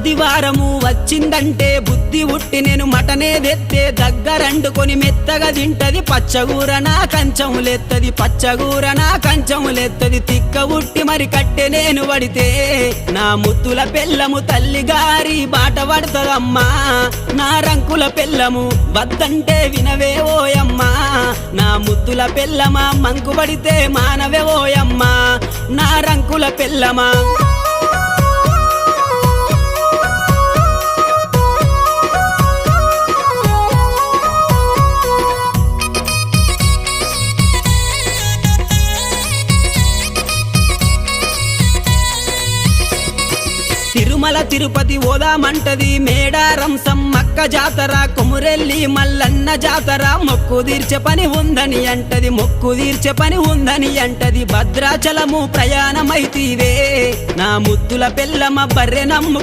ఆదివారము వచ్చిందంటే బుద్ధి ఉట్టి నేను మటనే తెత్తే దగ్గరండుకొని మెత్తగా తింటది పచ్చగూర నా కంచములెత్తది పచ్చగూర నా కంచములెత్తది తిక్క ఉట్టి మరి కట్టె నేను పడితే నా ముత్తుల పెళ్ళము తల్లి గారి బాట పడుతదమ్మా నా రంకుల పెళ్ళము వద్దంటే వినవే ఓయమ్మా నా ముద్దుల పెళ్ళమా మంకు పడితే మానవే ఓయమ్మా నా రంకుల పెళ్ళమా తిరుమల తిరుపతి ఓదామంటది మేడారం సమ్మక్క జాతర కొమురెల్లి మల్లన్న జాతర మొక్కు తీర్చే పని ఉందని అంటది మొక్కు తీర్చే పని ఉందని అంటది భద్రాచలము ప్రయాణమైతీవే నా ముద్దుల పెళ్ళమ బర్రె నమ్ము